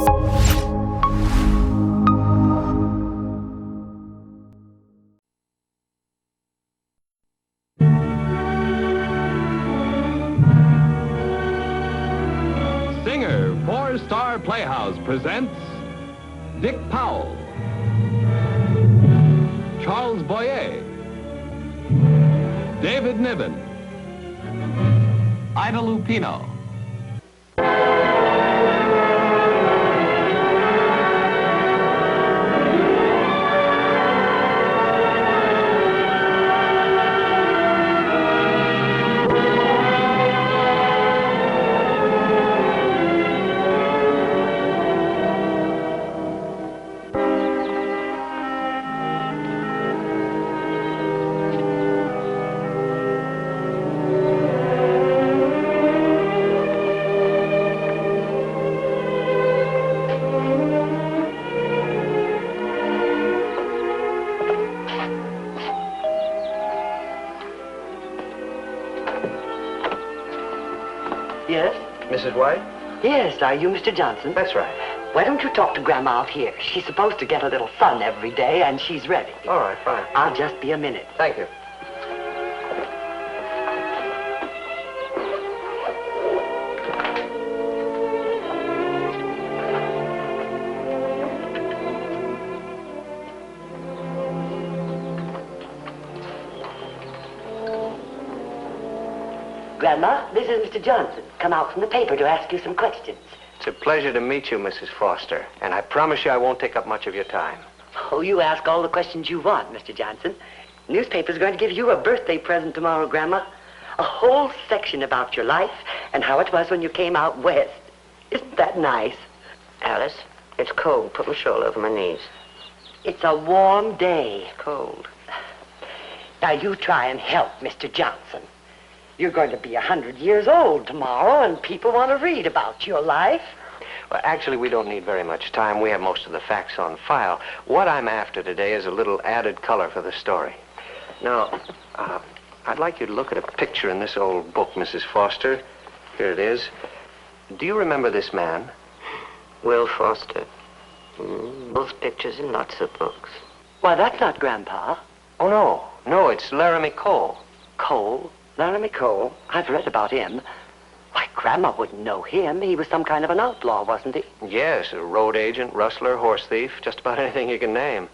Singer for Star Playhouse presents Dick Powell, Charles Boyer, David Niven, Ida Lupino. Yes? Mrs. White? Yes, are you Mr. Johnson? That's right. Why don't you talk to Grandma out here? She's supposed to get a little fun every day, and she's ready. All right, fine. I'll just be a minute. Thank you. Grandma, this is Mr. Johnson. Come out from the paper to ask you some questions. It's a pleasure to meet you, Mrs. Foster, and I promise you I won't take up much of your time. Oh, you ask all the questions you want, Mr. Johnson. Newspaper's going to give you a birthday present tomorrow, Grandma. A whole section about your life and how it was when you came out west. Isn't that nice? Alice, it's cold. Put my shawl over my knees. It's a warm day. Cold. Now, you try and help Mr. Johnson. You're going to be 100 years old tomorrow, and people want to read about your life. Well, actually, we don't need very much time. We have most of the facts on file. What I'm after today is a little added color for the story. Now, I'd like you to look at a picture in this old book, Mrs. Foster. Here it is. Do you remember this man? Will Foster. Both pictures in lots of books. Why, that's not Grandpa. Oh, no. No, it's Laramie Cole. Cole? Laramie Cole? I've read about him. Why, Grandma wouldn't know him. He was some kind of an outlaw, wasn't he? Yes, a road agent, rustler, horse thief, just about anything you can name.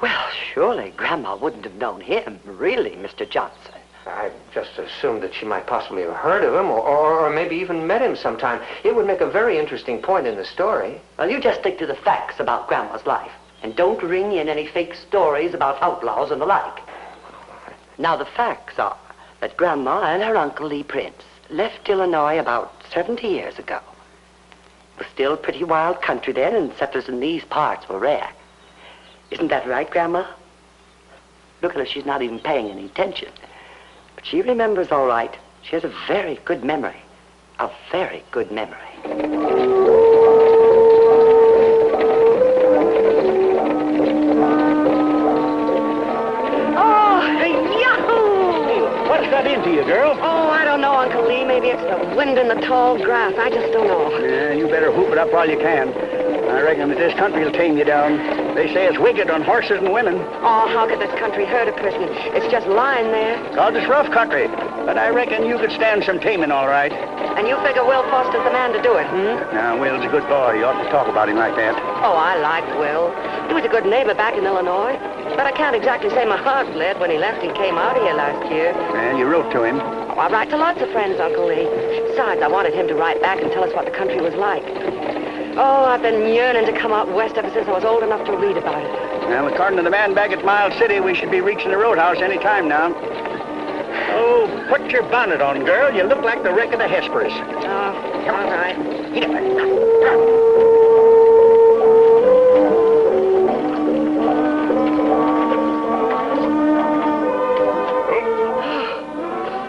Well, surely Grandma wouldn't have known him, really, Mr. Johnson. I just assumed that she might possibly have heard of him or maybe even met him sometime. It would make a very interesting point in the story. Well, you just stick to the facts about Grandma's life. And don't ring in any fake stories about outlaws and the like. Now, the facts are that Grandma and her Uncle Lee Prince left Illinois about 70 years ago. It was still pretty wild country then, and settlers in these parts were rare. Isn't that right, Grandma? Look at her, she's not even paying any attention. But she remembers all right. She has a very good memory. A very good memory. What's got into you, girl? Oh, I don't know, Uncle Lee. Maybe it's the wind in the tall grass. I just don't know. Yeah, you better whoop it up while you can. I reckon that this country will tame you down. They say it's wicked on horses and women. Oh, how could this country hurt a person? It's just lying there. 'Cause it's rough country. But I reckon you could stand some taming all right. And you figure Will Foster's the man to do it, Now, Will's a good boy. You ought to talk about him like that. Oh, I liked Will. He was a good neighbor back in Illinois. But I can't exactly say my heart bled when he left and came out here last year. And you wrote to him. Oh, I write to lots of friends, Uncle Lee. Besides, I wanted him to write back and tell us what the country was like. Oh, I've been yearning to come out west ever since I was old enough to read about it. Well, according to the man back at Miles City, we should be reaching the roadhouse any time now. Oh, put your bonnet on, girl. You look like the wreck of the Hesperus. Oh, all right.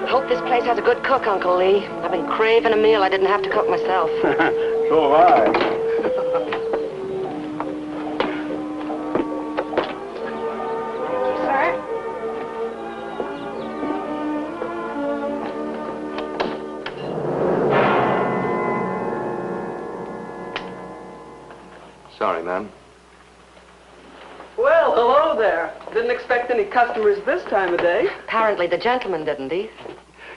Hope this place has a good cook, Uncle Lee. I've been craving a meal I didn't have to cook myself. So have I. Sorry, ma'am. Well, hello there. Didn't expect any customers this time of day. Apparently the gentleman didn't either.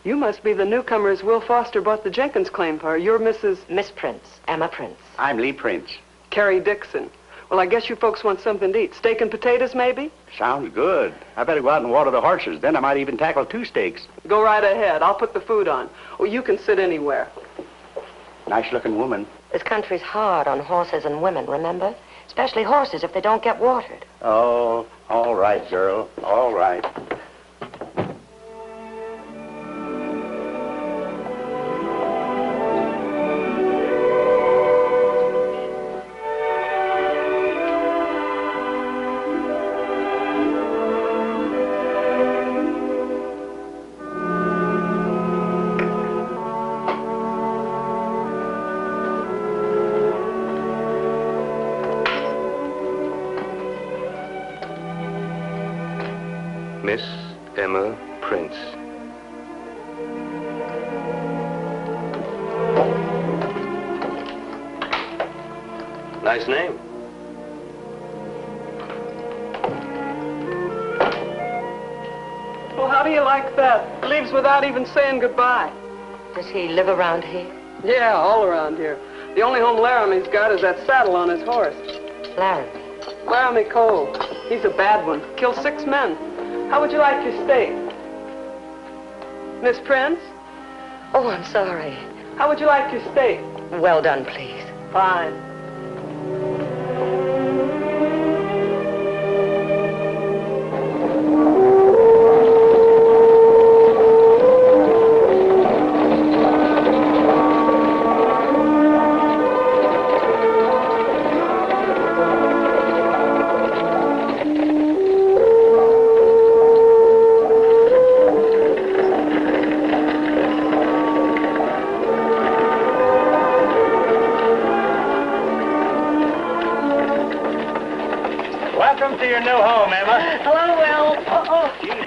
You must be the newcomers Will Foster bought the Jenkins claim for. You're Mrs. Miss Prince, Emma Prince. I'm Lee Prince. Carrie Dixon. Well, I guess you folks want something to eat. Steak and potatoes, maybe? Sounds good. I better go out and water the horses. Then I might even tackle 2 steaks. Go right ahead. I'll put the food on. Oh, you can sit anywhere. Nice-looking woman. This country's hard on horses and women, remember? Especially horses if they don't get watered. Oh, all right, girl. All right. Miss Emma Prince. Nice name. Well, how do you like that? Leaves without even saying goodbye. Does he live around here? Yeah, all around here. The only home Laramie's got is that saddle on his horse. Laramie. Laramie Cole. He's a bad one. Killed 6 men. How would you like your steak? Miss Prince? Oh, I'm sorry. How would you like your steak? Well done, please. Fine.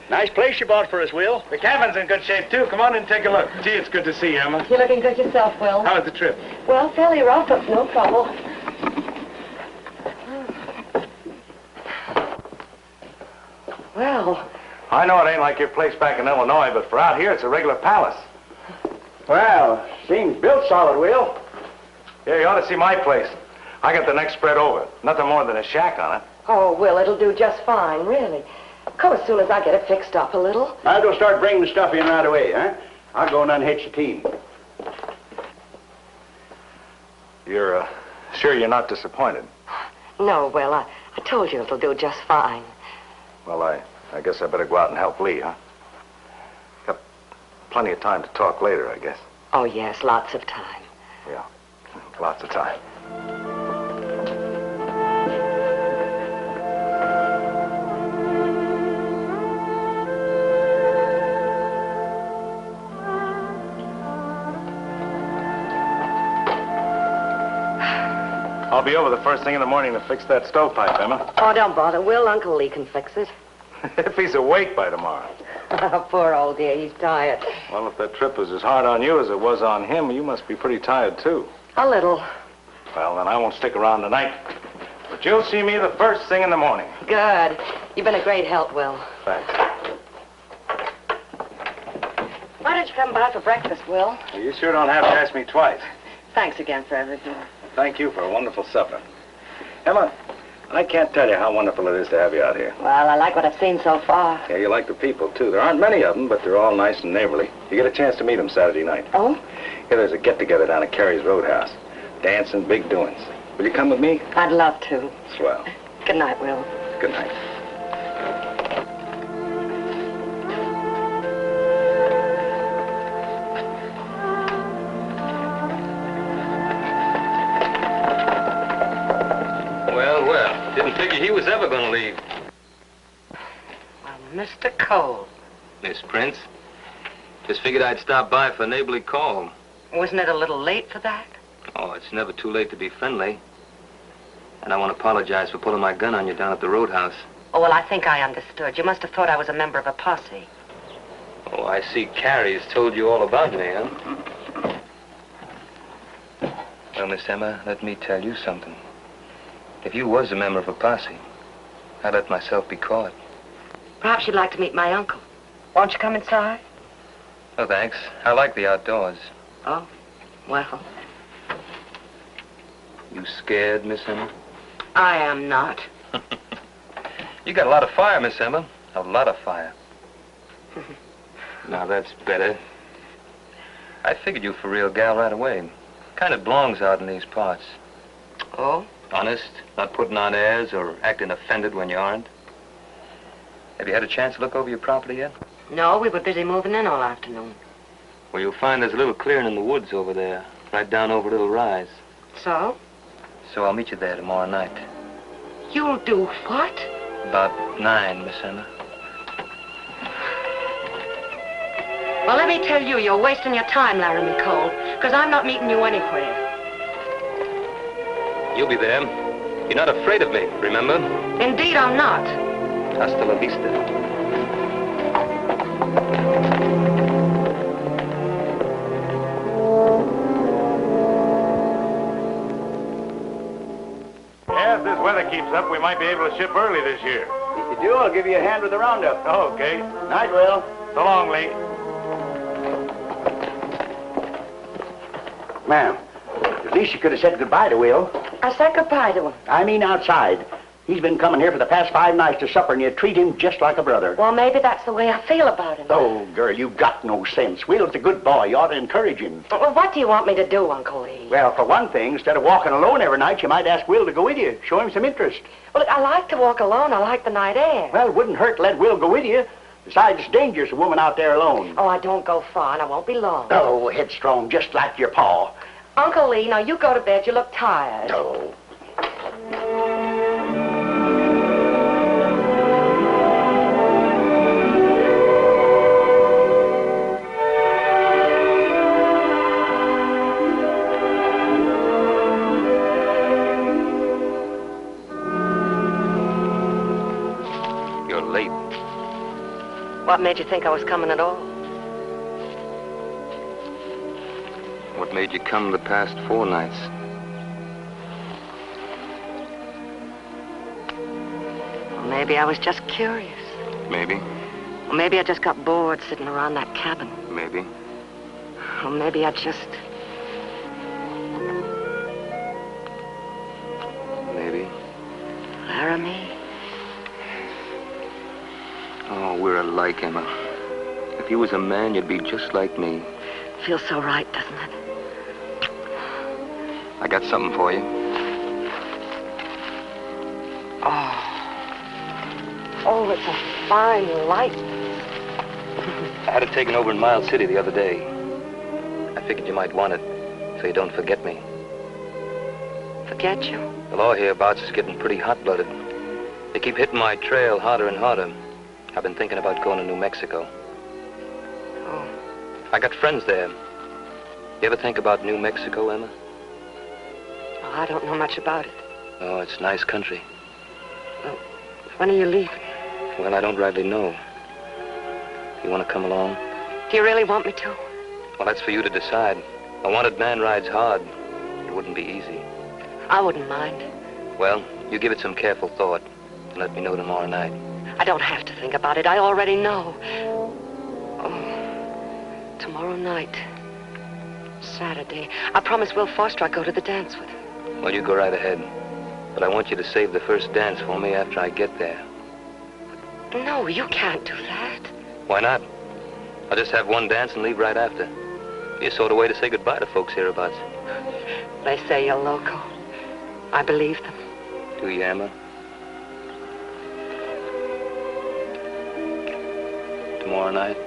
Nice place you bought for us, Will. The cabin's in good shape, too. Come on in and take a look. Gee, it's good to see you, Emma. You're looking good yourself, Will. How was the trip? Well, fairly rough, but no trouble. Well, I know it ain't like your place back in Illinois, but for out here, it's a regular palace. Well, seems built solid, Will. Yeah, you ought to see my place. I got the neck spread over. Nothing more than a shack on it. oh, Will, it'll do just fine, really. Come as soon as I get it fixed up a little. I'll go start bringing the stuff in right away, huh? I'll go and unhitch the team. You're, sure you're not disappointed? No, Will, I told you it'll do just fine. Well, I guess I better go out and help Lee, huh? Got plenty of time to talk later, I guess. Oh, yes, lots of time. Yeah, lots of time. I'll be over the first thing in the morning to fix that stovepipe, Emma. Oh, don't bother, Will. Uncle Lee can fix it. If he's awake by tomorrow. Poor old dear, he's tired. Well, if that trip was as hard on you as it was on him, you must be pretty tired, too. A little. Well, then I won't stick around tonight. But you'll see me the first thing in the morning. Good. You've been a great help, Will. Thanks. Why don't you come by for breakfast, Will? Well, you sure don't have to ask me twice. Thanks again for everything. Thank you for a wonderful supper. Emma, I can't tell you how wonderful it is to have you out here. Well, I like what I've seen so far. Yeah, you like the people, too. There aren't many of them, but they're all nice and neighborly. You get a chance to meet them Saturday night. Oh? Yeah, there's a get-together down at Carrie's Roadhouse. Dancing, big doings. Will you come with me? I'd love to. Swell. Good night, Will. Good night. Well, didn't figure he was ever going to leave. Well, Mr. Cole. Miss Prince, just figured I'd stop by for a neighborly call. Wasn't it a little late for that? Oh, it's never too late to be friendly. And I want to apologize for pulling my gun on you down at the roadhouse. Oh, well, I think I understood. You must have thought I was a member of a posse. Oh, I see Carrie's told you all about me, huh? Well, Miss Emma, let me tell you something. If you was a member of a posse, I'd let myself be caught. Perhaps you'd like to meet my uncle. Won't you come inside? Oh, thanks. I like the outdoors. Oh, well. You scared, Miss Emma? I am not. You got a lot of fire, Miss Emma. A lot of fire. Now, that's better. I figured you for a real gal right away. Kind of belongs out in these parts. Oh? Honest, not putting on airs or acting offended when you aren't. Have you had a chance to look over your property yet? No, we were busy moving in all afternoon. Well, you'll find there's a little clearing in the woods over there, right down over a little rise. So? So I'll meet you there tomorrow night. You'll do what? About 9, Miss Emma. Well, let me tell you, you're wasting your time, Laramie Cole, because I'm not meeting you anywhere. You'll be there. You're not afraid of me, remember? Indeed, I'm not. Hasta la vista. Yeah, if this weather keeps up, we might be able to ship early this year. If you do, I'll give you a hand with the roundup. Okay. Night, Will. So long, Lee. Ma'am, at least you could have said goodbye to Will. I said goodbye to him. I mean outside. He's been coming here for the past 5 nights to supper, and you treat him just like a brother. Well, maybe that's the way I feel about him. Oh, girl, you got no sense. Will's a good boy. You ought to encourage him. Well, what do you want me to do, Uncle Lee? Well, for one thing, instead of walking alone every night, you might ask Will to go with you. Show him some interest. Well, look, I like to walk alone. I like the night air. Well, it wouldn't hurt to let Will go with you. Besides, it's dangerous, a woman out there alone. Oh, I don't go far, and I won't be long. Oh, headstrong, just like your pa. Uncle Lee, now you go to bed. You look tired. Oh. You're late. What made you think I was coming at all? What made you come the past 4 nights? Well, maybe I was just curious. Maybe. Or maybe I just got bored sitting around that cabin. Maybe. Or maybe I just... Maybe. Laramie? Oh, we're alike, Emma. If you was a man, you'd be just like me. Feels so right, doesn't it? I got something for you. Oh, it's a fine light. I had it taken over in Miles City the other day. I figured you might want it, so you don't forget me. Forget you? The law hereabouts is getting pretty hot-blooded. They keep hitting my trail harder and harder. I've been thinking about going to New Mexico. Oh. I got friends there. You ever think about New Mexico, Emma? Oh, I don't know much about it. Oh, it's nice country. Well, when are you leaving? Well, I don't rightly know. You want to come along? Do you really want me to? Well, that's for you to decide. A wanted man rides hard. It wouldn't be easy. I wouldn't mind. Well, you give it some careful thought and let me know tomorrow night. I don't have to think about it. I already know. Oh, tomorrow night. Saturday. I promised Will Foster I'd go to the dance with him. Well, you go right ahead. But I want you to save the first dance for me after I get there. No, you can't do that. Why not? I'll just have one dance and leave right after. Be a sort of way to say goodbye to folks hereabouts. They say you're loco. I believe them. Do you, Emma? Tomorrow night?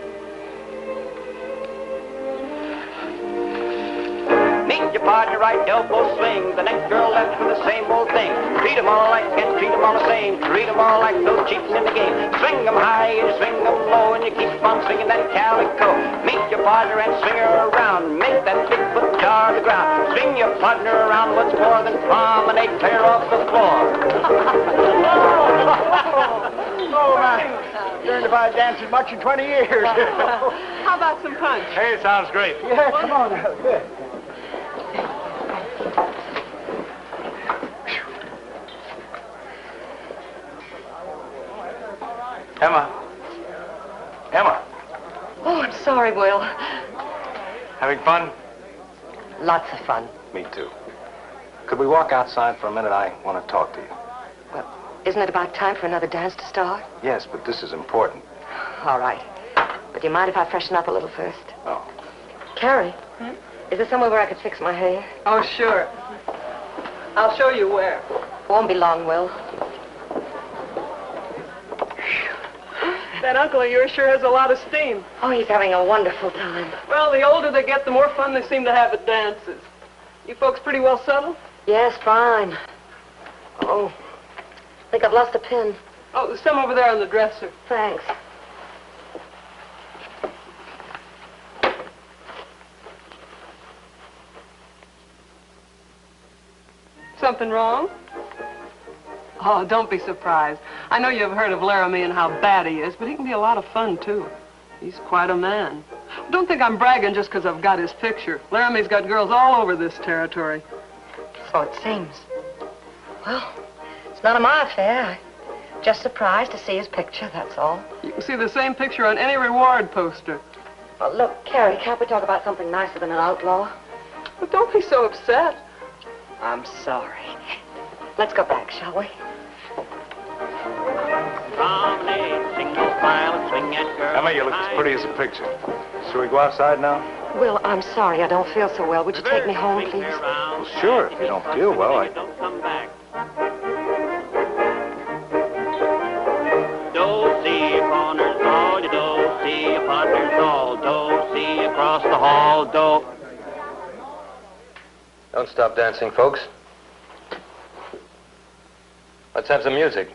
Meet your partner right, elbow swing. The next girl left with the same old thing. Treat them all like and treat them all the same. Treat them all like those cheats in the game. Swing them high and swing them low, and you keep on swinging that calico. Meet your partner and swing her around. Make that big foot jar the ground. Swing your partner around once more, then promenade clear off the floor. Oh, man. Learned if I danced as much in 20 years. How about some punch? Hey, sounds great. Yeah, come on now. Good. Emma. Emma. Oh, I'm sorry, Will. Having fun? Lots of fun. Me too. Could we walk outside for a minute? I want to talk to you. Well, isn't it about time for another dance to start? Yes, but this is important. All right. But do you mind if I freshen up a little first? Oh. Carrie, is there somewhere where I could fix my hair? Oh, sure. I'll show you where. Won't be long, Will. That uncle of yours sure has a lot of steam. Oh, he's having a wonderful time. Well, the older they get, the more fun they seem to have at dances. You folks pretty well settled? Yes, fine. Oh, I think I've lost a pin. Oh, there's some over there on the dresser. Thanks. Something wrong? Oh, don't be surprised. I know you've heard of Laramie and how bad he is, but he can be a lot of fun, too. He's quite a man. Don't think I'm bragging just because I've got his picture. Laramie's got girls all over this territory. So it seems. Well, it's none of my affair. I'm just surprised to see his picture, that's all. You can see the same picture on any reward poster. Well, look, Carrie, can't we talk about something nicer than an outlaw? But don't be so upset. I'm sorry. Let's go back, shall we? Emma, you look as pretty as a picture. Shall we go outside now? Will, I'm sorry. I don't feel so well. Would you take me home, please? Well, sure. If you don't feel well, I... Don't see corners all, you don't see a partner's all, don't see across the hall, don't... Don't stop dancing, folks. Let's have some music.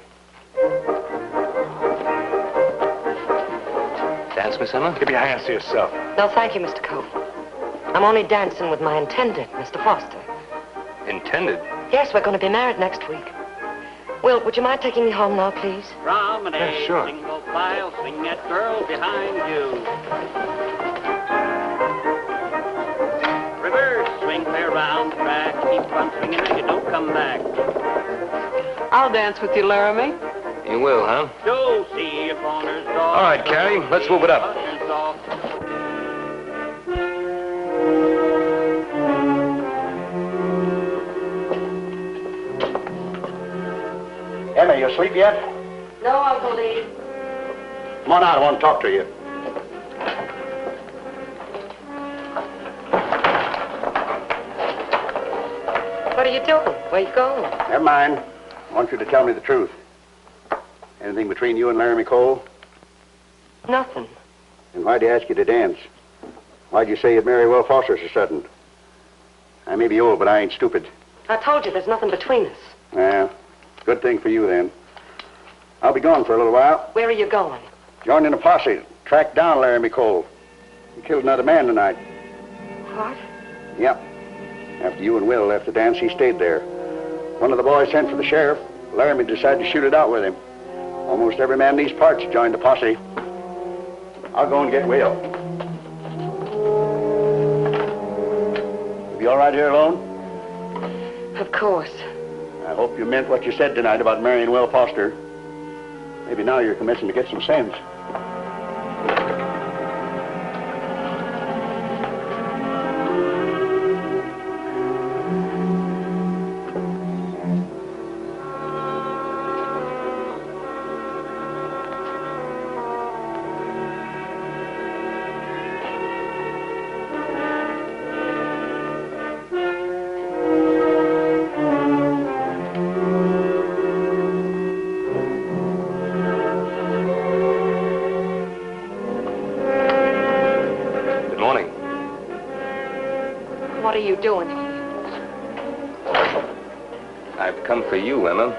Dance, Miss Emma? Keep your hands to yourself. No, thank you, Mr. Cole. I'm only dancing with my intended, Mr. Foster. Intended? Yes, we're going to be married next week. Will, would you mind taking me home now, please? From an Yeah, sure. single file, swing that girl behind you. Reverse, swing clear round the track, keep on swinging and you don't come back. I'll dance with you, Laramie. You will, huh? Don't see a corner's all. All right, Carrie, let's move it up. Emma, you asleep yet? No, Uncle Lee. Come on out. I want to talk to you. What are you doing? Where you going? Never mind. I want you to tell me the truth. Anything between you and Laramie Cole? Nothing. Then why'd he ask you to dance? Why'd you say you'd marry Will Foster so sudden? I may be old, but I ain't stupid. I told you there's nothing between us. Yeah, good thing for you, then. I'll be gone for a little while. Where are you going? Joining a posse. Track down Laramie Cole. He killed another man tonight. What? Yep. After you and Will left the dance, he stayed there. One of the boys sent for the sheriff. Laramie decided to shoot it out with him. Almost every man in these parts joined the posse. I'll go and get Will. You be all right here alone? Of course. I hope you meant what you said tonight about marrying Will Foster. Maybe now you're commencing to get some sense. What are you doing here? I've come for you, Emma.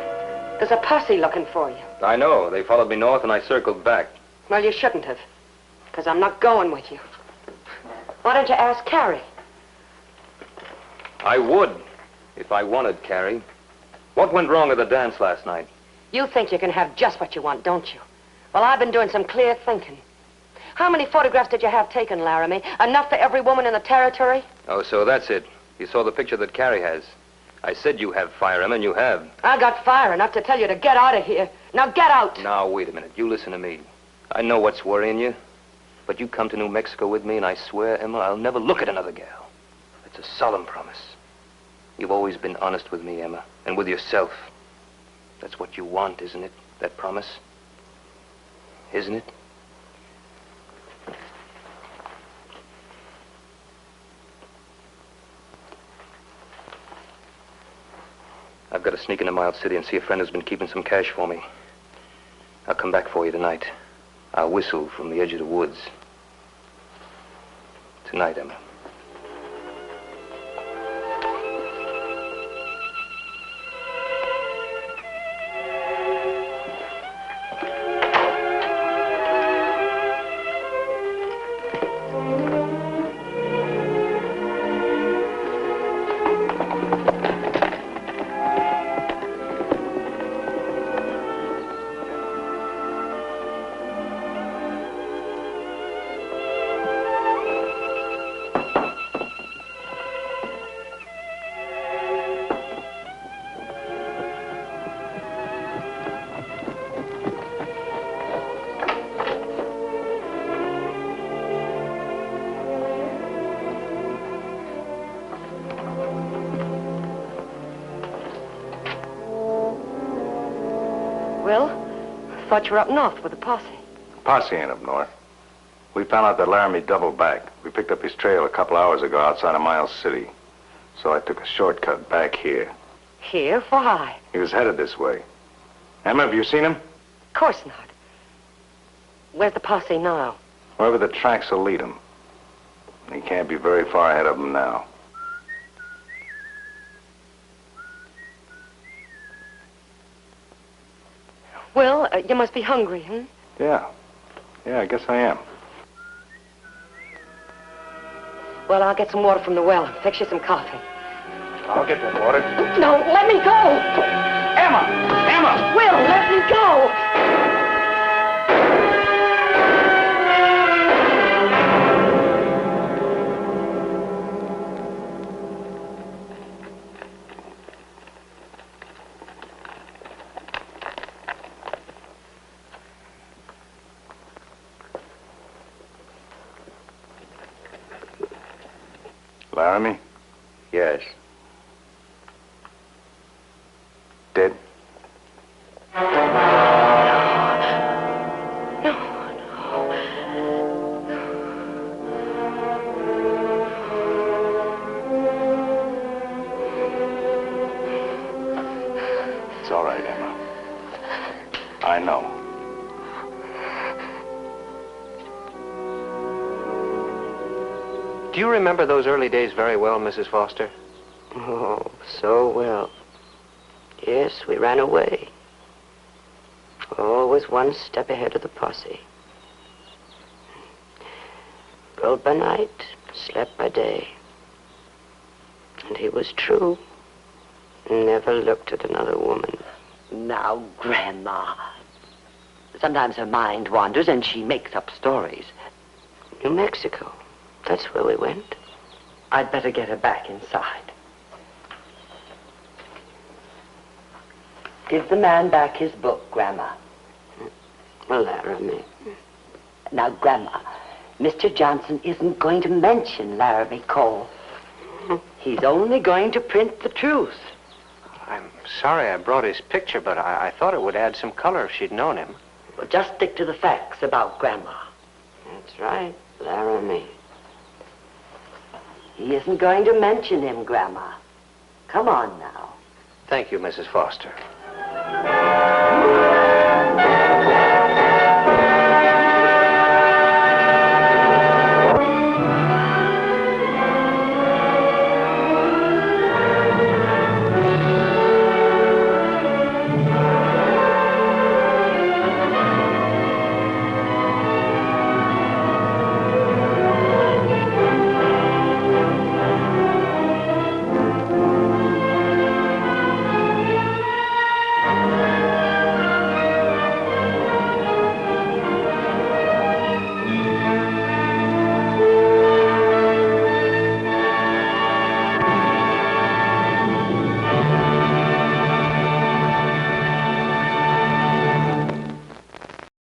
There's a posse looking for you. I know. They followed me north and I circled back. Well, you shouldn't have. Because I'm not going with you. Why don't you ask Carrie? I would, if I wanted, Carrie. What went wrong at the dance last night? You think you can have just what you want, don't you? Well, I've been doing some clear thinking. How many photographs did you have taken, Laramie? Enough for every woman in the territory? Oh, so that's it. You saw the picture that Carrie has. I said you have fire, Emma, and you have. I got fire enough to tell you to get out of here. Now get out. Now, wait a minute. You listen to me. I know what's worrying you. But you come to New Mexico with me, and I swear, Emma, I'll never look at another gal. It's a solemn promise. You've always been honest with me, Emma, and with yourself. That's what you want, isn't it? That promise? Isn't it? I've got to sneak into Miles City and see a friend who's been keeping some cash for me. I'll come back for you tonight. I'll whistle from the edge of the woods. Tonight, Emma. Thought you were up north with the posse. Posse ain't up north. We found out that Laramie doubled back. We picked up his trail a couple hours ago outside of Miles City. So I took a shortcut back here. Here? Why? He was headed this way. Emma, have you seen him? Of course not. Where's the posse now? Wherever the tracks will lead him. He can't be very far ahead of them now. Well, you must be hungry, huh? Yeah, I guess I am. Well, I'll get some water from the well and fix you some coffee. I'll get that water. No, let me go! Emma! Emma! Will, let me go! Laramie? Yes. Dead? It's all right, Emma. I know. Do you remember those early days very well, Mrs. Foster? Oh, so well. Yes, we ran away. Always one step ahead of the posse. Rode by night, slept by day. And he was true. Never looked at another woman. Now, Grandma. Sometimes her mind wanders and she makes up stories. New Mexico. That's where we went. I'd better get her back inside. Give the man back his book, Grandma. Laramie. Now, Grandma, Mr. Johnson isn't going to mention Laramie Cole. He's only going to print the truth. I'm sorry I brought his picture, but I thought it would add some color if she'd known him. Well, just stick to the facts about Grandma. That's right, Laramie. He isn't going to mention him, Grandma. Come on now. Thank you, Mrs. Foster.